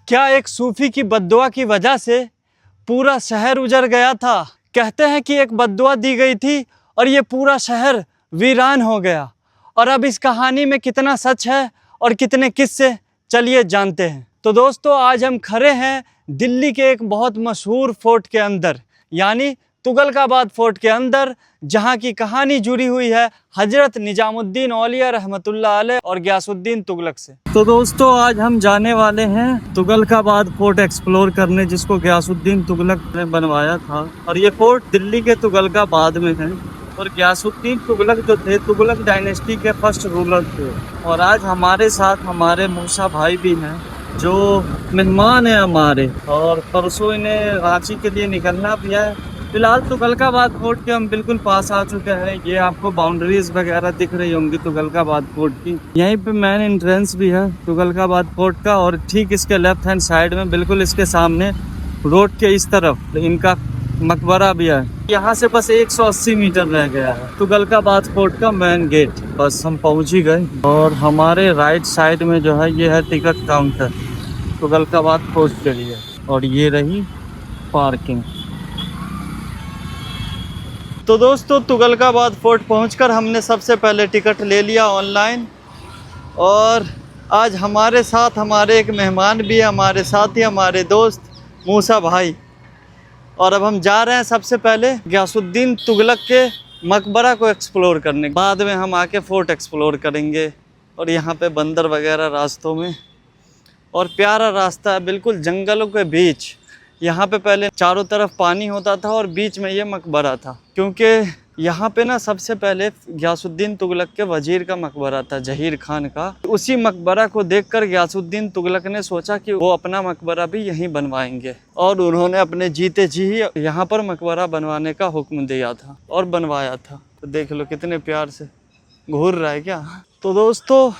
क्या एक सूफी की बद्दुआ की वजह से पूरा शहर उजड़ गया था? कहते हैं कि एक बद्दुआ दी गई थी और ये पूरा शहर वीरान हो गया। और अब इस कहानी में कितना सच है और कितने किस्से, चलिए जानते हैं। तो दोस्तों, आज हम खड़े हैं दिल्ली के एक बहुत मशहूर फोर्ट के अंदर, यानी तुगलकाबाद फोर्ट के अंदर, जहां की कहानी जुड़ी हुई है हजरत निजामुद्दीन औलिया रहमतुल्लाह अलैह और गयासुद्दीन तुगलक से। तो दोस्तों, आज हम जाने वाले हैं तुगलकाबाद फोर्ट एक्सप्लोर करने, जिसको गयासुद्दीन तुगलक ने बनवाया था। और ये फोर्ट दिल्ली के तुगलकाबाद में है। और गयासुद्दीन तुगलक जो थे, तुगलक डायनेस्टी के फर्स्ट रूलर थे। और आज हमारे साथ हमारे मूसा भाई भी हैं, जो मेहमान है हमारे, और परसों इन्हें रांची के लिए निकलना भी है। फिलहाल तुगलकाबाद फोर्ट के हम बिल्कुल पास आ चुके हैं। ये आपको बाउंड्रीज वगैरह दिख रही होंगी तुगलकाबाद फोर्ट की। यहीं पे मेन एंट्रेंस भी है तुगलकाबाद फोर्ट का, और ठीक इसके लेफ्ट हैंड साइड में बिल्कुल इसके सामने रोड के इस तरफ इनका मकबरा भी है। यहाँ से बस 180 मीटर रह गया है तुगलकाबाद फोर्ट का मेन गेट। बस हम पहुँच ही गए। और हमारे राइट साइड में जो है ये है टिकट काउंटर तुगलकाबाद फोर्ट के लिए, और ये रही पार्किंग। तो दोस्तों, तुगलकाबाद फोर्ट पहुंचकर हमने सबसे पहले टिकट ले लिया ऑनलाइन। और आज हमारे साथ हमारे एक मेहमान भी है, हमारे साथ ही हमारे दोस्त मूसा भाई। और अब हम जा रहे हैं सबसे पहले गयासुद्दीन तुगलक के मकबरा को एक्सप्लोर करने, बाद में हम आके फोर्ट एक्सप्लोर करेंगे। और यहाँ पे बंदर वगैरह रास्तों में, और प्यारा रास्ता है बिल्कुल जंगलों के बीच। यहाँ पे पहले चारों तरफ पानी होता था और बीच में ये मकबरा था, क्योंकि यहाँ पे ना सबसे पहले गयासुद्दीन तुगलक के वजीर का मकबरा था, जहीर खान का। उसी मकबरा को देखकर गयासुद्दीन तुगलक ने सोचा कि वो अपना मकबरा भी यहीं बनवाएंगे, और उन्होंने अपने जीते जी ही यहाँ पर मकबरा बनवाने का हुक्म दिया था और बनवाया था। तो देख लो कितने प्यार से घूर रहा है क्या। तो दोस्तों,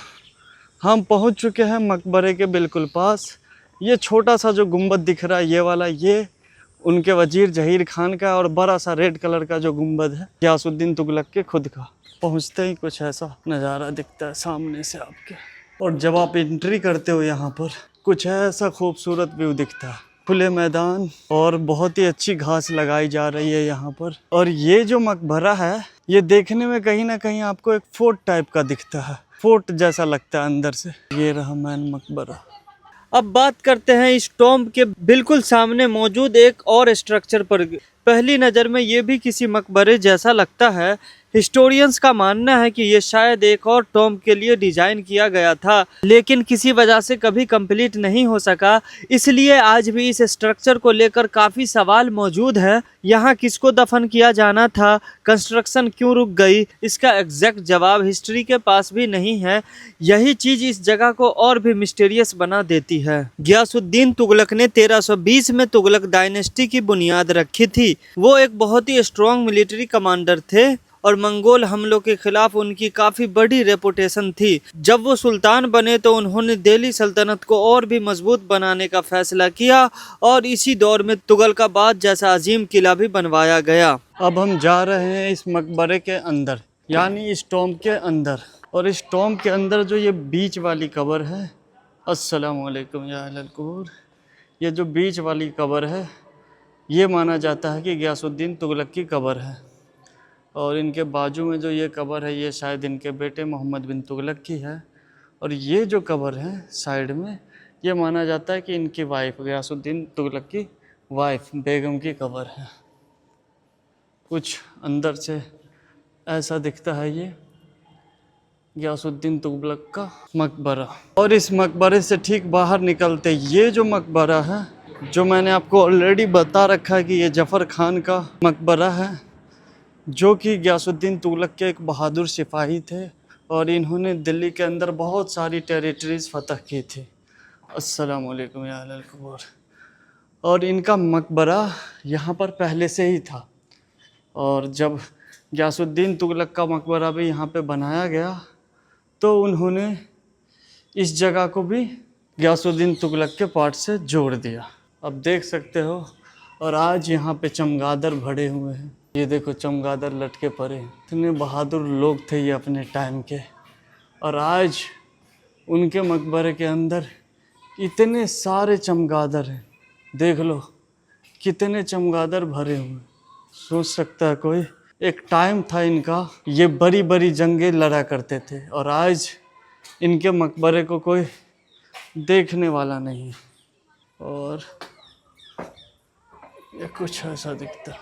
हम पहुँच चुके हैं मकबरे के बिल्कुल पास। ये छोटा सा जो गुंबद दिख रहा है, ये वाला, ये उनके वजीर जहीर खान का, और बड़ा सा रेड कलर का जो गुंबद है गयासुद्दीन तुगलक के खुद का। पहुंचते ही कुछ ऐसा नज़ारा दिखता है सामने से आपके। और जब आप एंट्री करते हो यहाँ पर, कुछ ऐसा खूबसूरत व्यू दिखता है, खुले मैदान, और बहुत ही अच्छी घास लगाई जा रही है यहाँ पर। और ये जो मकबरा है, ये देखने में कहीं ना कहीं आपको एक फोर्ट टाइप का दिखता है, फोर्ट जैसा लगता है अंदर से। ये रहा मैन मकबरा। अब बात करते हैं इस टॉम्ब के बिल्कुल सामने मौजूद एक और स्ट्रक्चर पर। पहली नज़र में ये भी किसी मकबरे जैसा लगता है। हिस्टोरियंस का मानना है कि ये शायद एक और टॉम्ब के लिए डिजाइन किया गया था, लेकिन किसी वजह से कभी कंप्लीट नहीं हो सका। इसलिए आज भी इस स्ट्रक्चर को लेकर काफ़ी सवाल मौजूद है। यहाँ किसको दफन किया जाना था, कंस्ट्रक्शन क्यों रुक गई, इसका एग्जैक्ट जवाब हिस्ट्री के पास भी नहीं है। यही चीज़ इस जगह को और भी मिस्टीरियस बना देती है। गयासुद्दीन तुगलक ने 1320 में तुगलक डायनेस्टी की बुनियाद रखी थी। वो एक बहुत ही स्ट्रॉन्ग मिलिट्री कमांडर थे, और मंगोल हमलों के खिलाफ उनकी काफ़ी बड़ी रेपुटेशन थी। जब वो सुल्तान बने तो उन्होंने दिल्ली सल्तनत को और भी मजबूत बनाने का फैसला किया, और इसी दौर में तुगलकाबाद जैसा अजीम किला भी बनवाया गया। अब हम जा रहे हैं इस मकबरे के अंदर, यानी इस टॉम्ब के अंदर। और इस टॉम्ब के अंदर जो ये बीच वाली कब्र है, अस्सलाम वालेकुम या अहलल कुबूर, ये जो बीच वाली कब्र है, ये माना जाता है कि गयासुद्दीन तुगलक की कब्र है। और इनके बाजू में जो ये कब्र है, ये शायद इनके बेटे मोहम्मद बिन तुगलक की है। और ये जो कब्र है साइड में, ये माना जाता है कि इनकी वाइफ, गयासुद्दीन तुगलक की वाइफ बेगम की कब्र है। कुछ अंदर से ऐसा दिखता है ये गयासुद्दीन तुगलक का मकबरा। और इस मकबरे से ठीक बाहर निकलते ये जो मकबरा है, जो मैंने आपको ऑलरेडी बता रखा है कि ये जफ़र खान का मकबरा है, जो कि गयासुद्दीन तुगलक के एक बहादुर सिपाही थे, और इन्होंने दिल्ली के अंदर बहुत सारी टेरिटरीज फतह की थी। अस्सलाम वालेकुम या अहलल कुबूर। और इनका मकबरा यहाँ पर पहले से ही था, और जब गयासुद्दीन तुगलक का मकबरा भी यहाँ पे बनाया गया, तो उन्होंने इस जगह को भी गयासुद्दीन तुगलक के पार्ट से जोड़ दिया। अब देख सकते हो। और आज यहाँ पे चमगादड़ भरे हुए हैं, ये देखो चमगादड़ लटके पड़े हैं। इतने बहादुर लोग थे ये अपने टाइम के। और आज उनके मकबरे के अंदर इतने सारे चमगादड़ हैं, देख लो कितने चमगादड़ भरे हुए। सोच सकता है कोई, एक टाइम था इनका, ये बड़ी बड़ी जंगें लड़ा करते थे और आज इनके मकबरे को कोई देखने वाला नहीं। और ये कुछ ऐसा दिखता।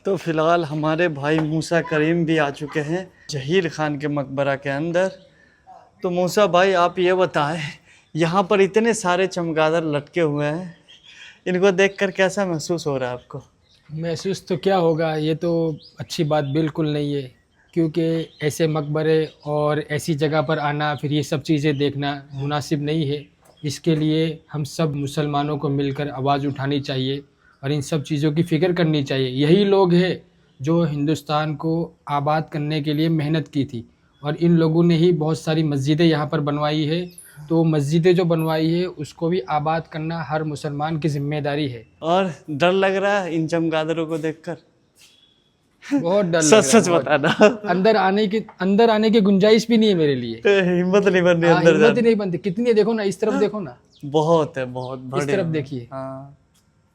तो फिलहाल हमारे भाई मूसा करीम भी आ चुके हैं जहीर खान के मकबरा के अंदर। तो मूसा भाई आप ये बताएं, यहाँ पर इतने सारे चमगादड़ लटके हुए हैं, इनको देखकर कैसा महसूस हो रहा है आपको? महसूस तो क्या होगा, ये तो अच्छी बात बिल्कुल नहीं है, क्योंकि ऐसे मकबरे और ऐसी जगह पर आना, फिर ये सब चीज़ें देखना मुनासिब नहीं है। इसके लिए हम सब मुसलमानों को मिलकर आवाज़ उठानी चाहिए और इन सब चीज़ों की फ़िक्र करनी चाहिए। यही लोग हैं जो हिंदुस्तान को आबाद करने के लिए मेहनत की थी, और इन लोगों ने ही बहुत सारी मस्जिदें यहाँ पर बनवाई है। तो मस्जिदें जो बनवाई है उसको भी आबाद करना हर मुसलमान की ज़िम्मेदारी है। और डर लग रहा है इन चमगादड़ों को देखकर? बहुत डर लग सच रहा है, सच बहुत। बताना। अंदर आने की गुंजाइश भी नहीं है मेरे लिए। तो हिम्मत नहीं बन रही हाँ, अंदर हिम्मत ही जाने। नहीं बनती। कितनी है, देखो ना, इस तरफ देखो ना, बहुत है, बहुत इस बड़े तरफ हैं। देखिए, हाँ।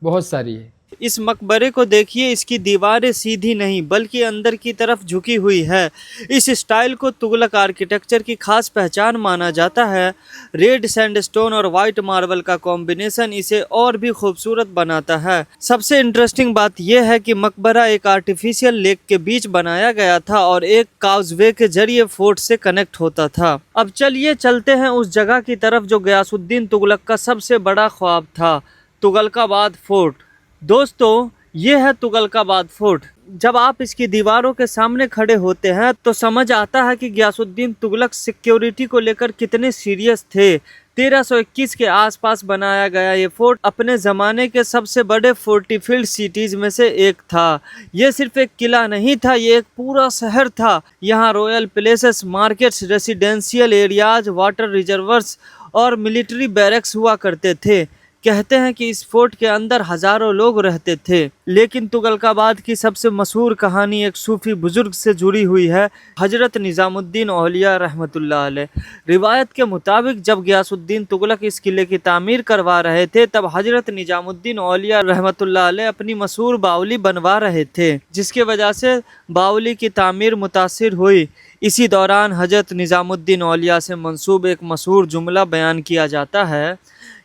बहुत सारी है। इस मकबरे को देखिए, इसकी दीवारें सीधी नहीं बल्कि अंदर की तरफ झुकी हुई है। इस स्टाइल को तुगलक आर्किटेक्चर की खास पहचान माना जाता है। रेड सैंडस्टोन और वाइट मार्बल का कॉम्बिनेशन इसे और भी खूबसूरत बनाता है। सबसे इंटरेस्टिंग बात यह है कि मकबरा एक आर्टिफिशियल लेक के बीच बनाया गया था और एक काउजवे के जरिए फोर्ट से कनेक्ट होता था। अब चलिए चलते हैं उस जगह की तरफ जो गयासुद्दीन तुगलक का सबसे बड़ा ख्वाब था, तुगलकाबाद फोर्ट। दोस्तों, ये है तुगलकाबाद फोर्ट। जब आप इसकी दीवारों के सामने खड़े होते हैं तो समझ आता है कि गयासुद्दीन तुगलक सिक्योरिटी को लेकर कितने सीरियस थे। 1321 के आसपास बनाया गया ये फोर्ट अपने ज़माने के सबसे बड़े फोर्टिफाइड सिटीज़ में से एक था। ये सिर्फ एक किला नहीं था, ये एक पूरा शहर था। यहाँ royal places, markets, residential areas, water reservoirs और मिलिट्री बैरक्स हुआ करते थे। कहते हैं कि इस फोर्ट के अंदर हजारों लोग रहते थे। लेकिन तुगलकाबाद की सबसे मशहूर कहानी एक सूफी बुजुर्ग से जुड़ी हुई है, हजरत निजामुद्दीन औलिया रहमतुल्लाह अलैह। रिवायत के मुताबिक जब गयासुद्दीन तुगलक इस किले की तामीर करवा रहे थे तब हजरत निजामुद्दीन औलिया रहमतुल्लाह अलैह अपनी मशहूर बावली बनवा रहे थे, जिसकी वजह से बावली की तामीर मुतासिर हुई। इसी दौरान हजरत निजामुद्दीन औलिया से मंसूब एक मशहूर जुमला बयान किया जाता है,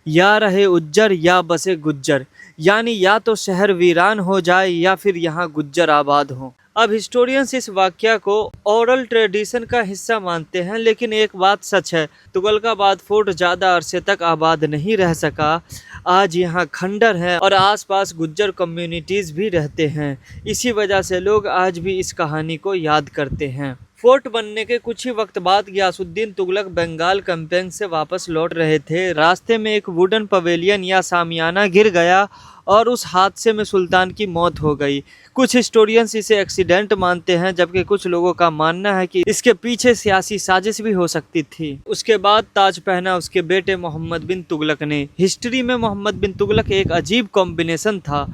या रहे उज्जर या बसे गुज्जर, यानी या तो शहर वीरान हो जाए या फिर यहाँ गुज्जर आबाद हो। अब हिस्टोरियंस इस वाकया को ओरल ट्रेडिशन का हिस्सा मानते हैं, लेकिन एक बात सच है, तुगलकाबाद फोर्ट ज़्यादा अरसे तक आबाद नहीं रह सका। आज यहाँ खंडर है और आसपास गुज्जर कम्युनिटीज़ भी रहते हैं। इसी वजह से लोग आज भी इस कहानी को याद करते हैं। फोर्ट बनने के कुछ ही वक्त बाद गयासुद्दीन तुगलक बंगाल कैंपेन से वापस लौट रहे थे। रास्ते में एक वुडन पवेलियन या सामियाना गिर गया और उस हादसे में सुल्तान की मौत हो गई। कुछ हिस्टोरियंस इसे एक्सीडेंट मानते हैं, जबकि कुछ लोगों का मानना है कि इसके पीछे सियासी साजिश भी हो सकती थी। उसके बाद ताज पहना उसके बेटे मोहम्मद बिन तुगलक ने। हिस्ट्री में मोहम्मद बिन तुगलक एक अजीब कॉम्बिनेशन था,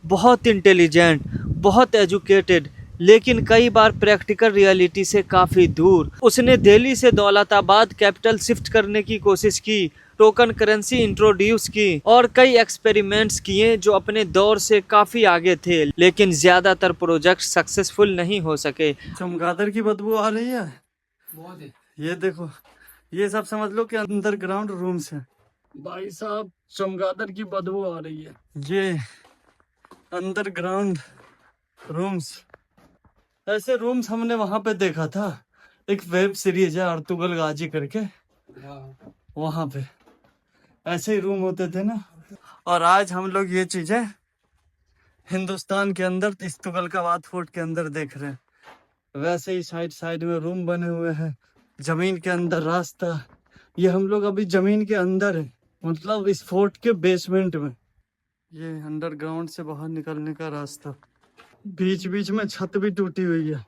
बहुत इंटेलिजेंट, बहुत एजुकेटेड, लेकिन कई बार प्रैक्टिकल रियलिटी से काफ़ी दूर। उसने दिल्ली से दौलताबाद कैपिटल शिफ्ट करने की कोशिश की, टोकन करेंसी इंट्रोड्यूस की और कई एक्सपेरिमेंट्स किए जो अपने दौर से काफ़ी आगे थे, लेकिन ज़्यादातर प्रोजेक्ट सक्सेसफुल नहीं हो सके। चमगादड़ की बदबू आ रही है बहुत है। ये देखो, ये सब समझ लो कि अंडरग्राउंड रूम्स हैं। भाई साहब, चमगादड़ की बदबू आ रही है। ये अंडरग्राउंड रूम्स, ऐसे रूम्स हमने वहां पे देखा था, एक वेब सीरीज है अर्तुगल गाजी करके, वहां पे ऐसे ही रूम होते थे ना। और आज हम लोग ये चीजें हिंदुस्तान के अंदर इस तुगलकाबाद फोर्ट के अंदर देख रहे हैं। वैसे ही साइड साइड में रूम बने हुए हैं, जमीन के अंदर रास्ता। ये हम लोग अभी जमीन के अंदर है, मतलब इस फोर्ट के बेसमेंट में। ये अंडरग्राउंड से बाहर निकलने का रास्ता। बीच बीच में छत भी टूटी हुई है।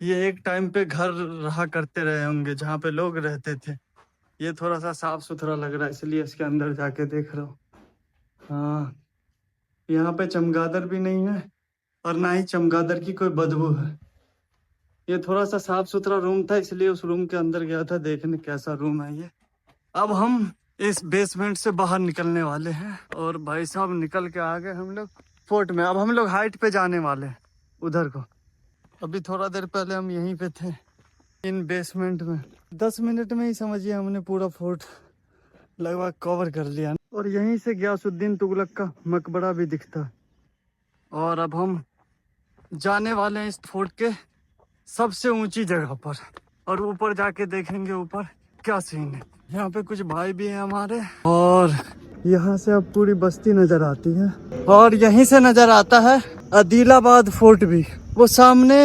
ये एक टाइम पे घर रहा करते रहे होंगे जहाँ पे लोग रहते थे। ये थोड़ा सा साफ सुथरा लग रहा है, इसलिए इसके अंदर जाके देख रहा हूँ। हाँ, यहाँ पे चमगादड़ भी नहीं है और ना ही चमगादड़ की कोई बदबू है। ये थोड़ा सा साफ सुथरा रूम था, इसलिए उस रूम के अंदर गया था देखने कैसा रूम है ये। अब हम इस बेसमेंट से बाहर निकलने वाले हैं और भाई साहब निकल के आ गए हम लोग फोर्ट में। अब हम लोग हाइट पे जाने वाले हैं उधर को। अभी थोड़ा देर पहले हम यहीं पे थे इन बेसमेंट में। 10 मिनट में ही समझिए हमने पूरा फोर्ट लगभग कवर कर लिया और यहीं से गयासुद्दीन तुगलक का मकबरा भी दिखता है। और अब हम जाने वाले हैं इस फोर्ट के सबसे ऊंची जगह पर और ऊपर जाके देखेंगे ऊपर क्या सीन है। यहाँ पे कुछ भाई भी हैं हमारे और यहाँ से अब पूरी बस्ती नजर आती है और यहीं से नजर आता है आदिलाबाद फोर्ट भी, वो सामने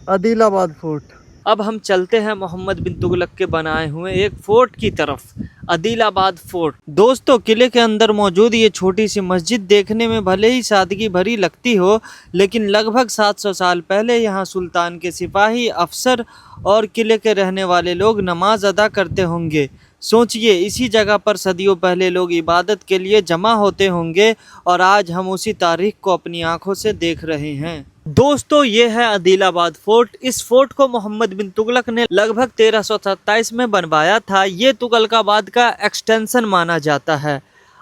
आदिलाबाद फोर्ट। अब हम चलते हैं मोहम्मद बिन तुगलक के बनाए हुए एक फोर्ट की तरफ, आदिलाबाद फोर्ट। दोस्तों किले के अंदर मौजूद ये छोटी सी मस्जिद देखने में भले ही सादगी भरी लगती हो, लेकिन लगभग 700 साल पहले यहाँ सुल्तान के सिपाही, अफसर और किले के रहने वाले लोग नमाज अदा करते होंगे। सोचिए इसी जगह पर सदियों पहले लोग इबादत के लिए जमा होते होंगे और आज हम उसी तारीख को अपनी आंखों से देख रहे हैं। दोस्तों ये है आदिलाबाद फोर्ट। इस फोर्ट को मोहम्मद बिन तुगलक ने लगभग 1327 में बनवाया था। ये तुगलकाबाद का एक्सटेंशन माना जाता है।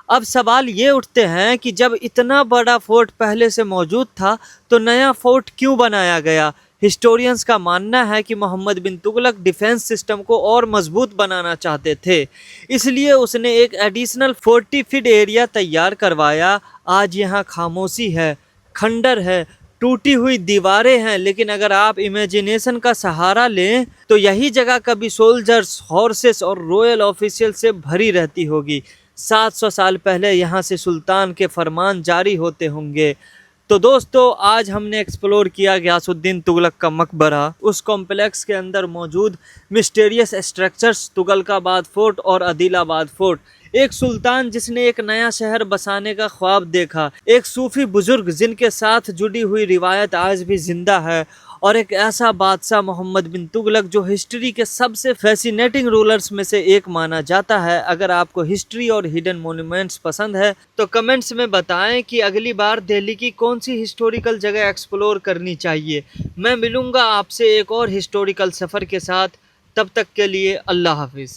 अब सवाल ये उठते हैं कि जब इतना बड़ा फोर्ट पहले से मौजूद था तो नया फोर्ट क्यों बनाया गया। हिस्टोरियंस का मानना है कि मोहम्मद बिन तुगलक डिफेंस सिस्टम को और मजबूत बनाना चाहते थे, इसलिए उसने एक एडिशनल फोर्टिफाइड एरिया तैयार करवाया। आज यहाँ खामोशी है, खंडर है, टूटी हुई दीवारें हैं, लेकिन अगर आप इमेजिनेशन का सहारा लें तो यही जगह कभी सोल्जर्स, हॉर्सेस और रॉयल ऑफिशियल से भरी रहती होगी। 700 साल पहले यहाँ से सुल्तान के फरमान जारी होते होंगे। तो दोस्तों आज हमने एक्सप्लोर किया गयासुद्दीन तुगलक का मकबरा, उस कॉम्प्लेक्स के अंदर मौजूद मिस्टीरियस स्ट्रक्चर्स, तुगलकाबाद फोर्ट और आदिलाबाद फोर्ट। एक सुल्तान जिसने एक नया शहर बसाने का ख्वाब देखा, एक सूफी बुजुर्ग जिनके साथ जुड़ी हुई रिवायत आज भी जिंदा है, और एक ऐसा बादशाह मोहम्मद बिन तुगलक जो हिस्ट्री के सबसे फैसिनेटिंग रूलर्स में से एक माना जाता है। अगर आपको हिस्ट्री और हिडन मॉन्यूमेंट्स पसंद है तो कमेंट्स में बताएं कि अगली बार दिल्ली की कौन सी हिस्टोरिकल जगह एक्सप्लोर करनी चाहिए। मैं मिलूंगा आपसे एक और हिस्टोरिकल सफ़र के साथ, तब तक के लिए अल्लाह हाफिज़।